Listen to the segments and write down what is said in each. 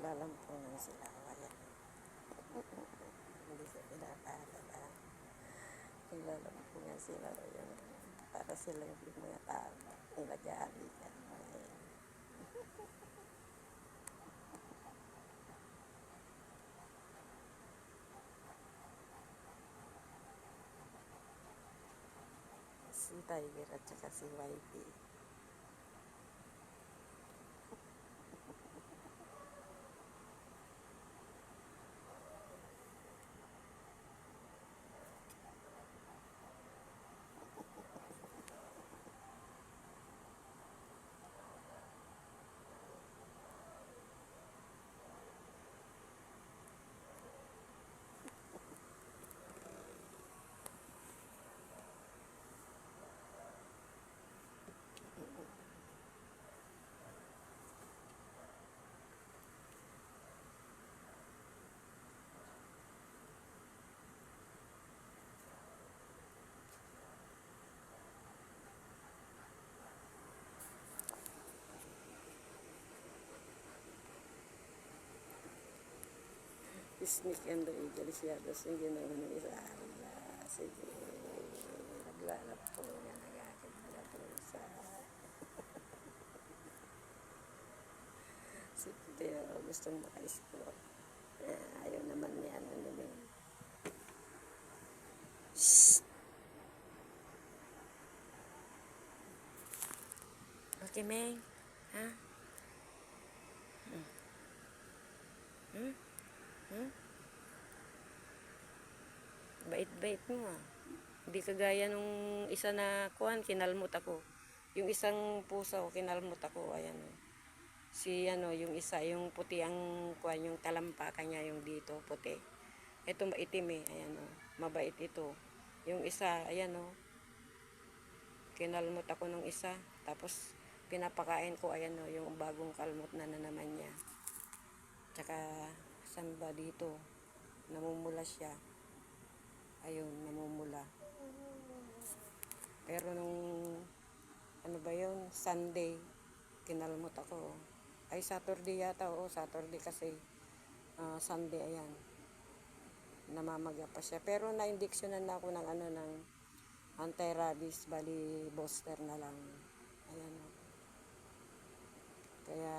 naglalampunan sila. Ayan. Hindi ko pinapaalala. Naglalampunan sila. Ayan. Para silang yung mga tao. Nag-aalikan. Ayan. Si Tiger at saka si YP. Snake and the eagle siya. Tapos yung ginawa ng isa. Sige. Naglalap po niya. Nagkakaglalap po sa si Teo. Gustong maka-explore. Ayaw naman niya. Ano naman. Shhh. Okay, Meng. Ha? Bait-bait mo ah. Hindi kagaya nung isa na kuhan, kinalmot ako. Yung isang pusa ko, kinalmot ako. Ayan o. Si ano, yung isa, yung puti ang kuhan, yung talampakan niya, yung dito, puti. Ito maitim eh. Ayan o. Mabait ito. Yung isa, ayan o. Kinalmot ako nung isa. Tapos, pinapakain ko, ayan o, yung bagong kalmot na naman niya. Tsaka, saan ba dito? Namumula siya. Ayun, namumula. Pero nung, ano ba yun? Sunday, kinalmot ako. Ay, Saturday yata. Oo, Saturday kasi. Sunday, ayan. Namamaga pa siya. Pero na-injectionan na ako ng ano, ng anti-rabies, bali booster na lang. Ayan. Kaya,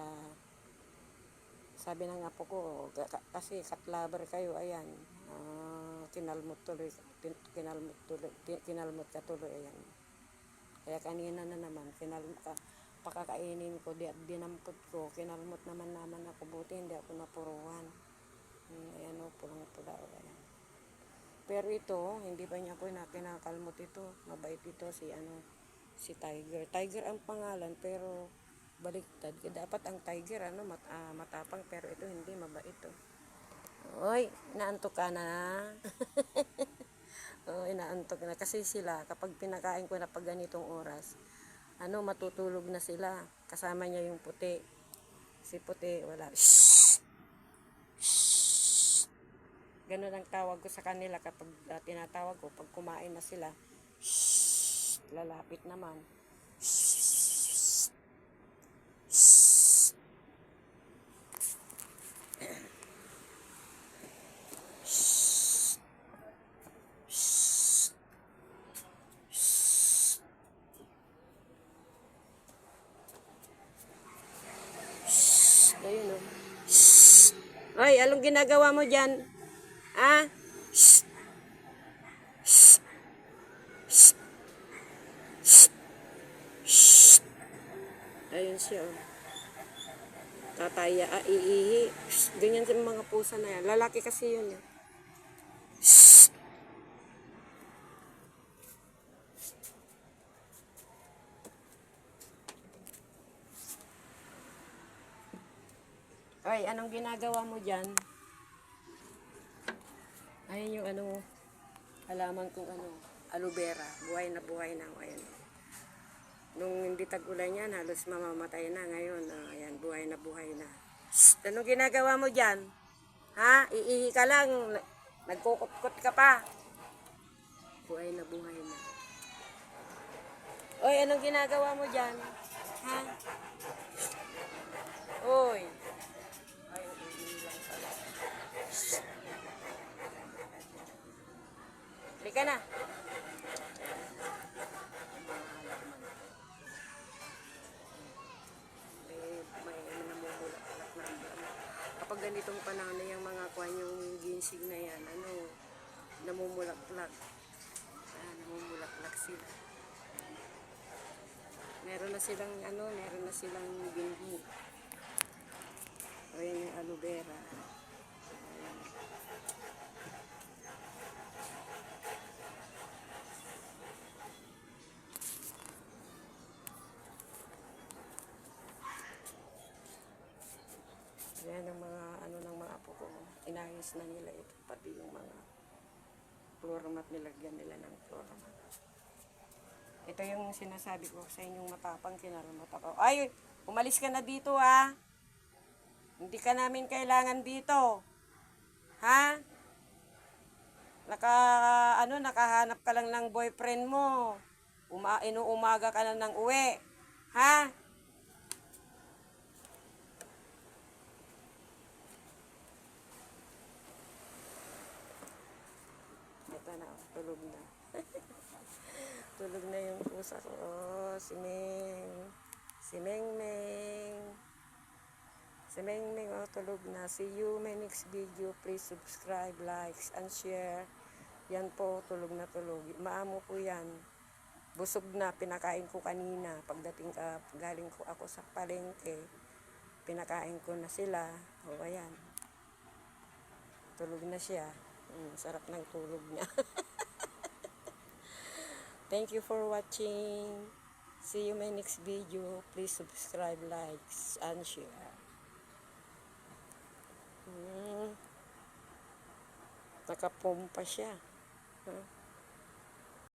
sabi ng apo ko, kasi cat lover kayo, ayan. Kinalmot ka tuloy, ayan. Kaya kanina na naman, pakakainin ko, dinampot ko, kinalmot naman ako, buti hindi ako napuruhan. Ayan o, pulang-pula, ayan. Pero ito, hindi pa niya ako kinakalmot ito, mabait ito, si Tiger. Tiger ang pangalan, pero baliktad. Dapat ang Tiger, matapang, pero ito hindi, mabait ito. Oy, naantok ka na. Oo, inaantok na. Kasi sila, kapag pinakain ko na pag ganitong oras, matutulog na sila. Kasama niya yung puti. Si puti, wala. Shhh! Shhh! Ganun ang tawag ko sa kanila kapag tinatawag ko. Pag kumain na sila, shhh! Lalapit naman. Shhh! Shhh! Ayun o. Ay, anong ginagawa mo dyan? Ah? Shhh. Shhh. Shhh. Shhh. Ayun siya o. Tataya, iihi. Ganyan sa mga pusa na yan. Lalaki kasi yun eh. Shhh. Ay, anong ginagawa mo dyan? Ayun yung halaman kong aloe vera. Buhay na. Ayan. Nung hindi tag-ulan yan, halos mamamatay na. Ngayon, ayan, buhay na. Shhh, anong ginagawa mo dyan? Ha? Iihi ka lang. Nagkukot-kot ka pa. Buhay na. Oy, anong ginagawa mo dyan? Ha? Oy. Ay, Halika na. May namumulak-ulak na. Kapag ganitong panahon na yung mga kwan yung ginseng na yan, namumulak-ulak. Namumulak-ulak sila. Meron na silang binhi. O yung aloe vera. Ayan ang mga ng mga apo ko. Inayos na nila ito. Pati yung mga floor mat, nilagyan nila ng floor mat. Ito yung sinasabi ko sa inyong matapang, kinarumot ako. Ay, umalis ka na dito ha. Hindi ka namin kailangan dito. Ha? Nakahanap ka lang ng boyfriend mo. Inuumaga ka na ng uwi. Ha? Ito na, tulog na. Tulog na yung pusa ko. Oh, si Meng. Si Meng. Si Meng, tulog na. See you my next video. Please subscribe, likes, and share. Yan po, tulog na tulog. Maamo po yan. Busog na, pinakain ko kanina. Galing ko ako sa palengke. Pinakain ko na sila. O, ayan. Tulog na siya. Sarap ng tulog niya. Thank you for watching. See you my next video. Please subscribe, likes, and share. Nakapumpa siya.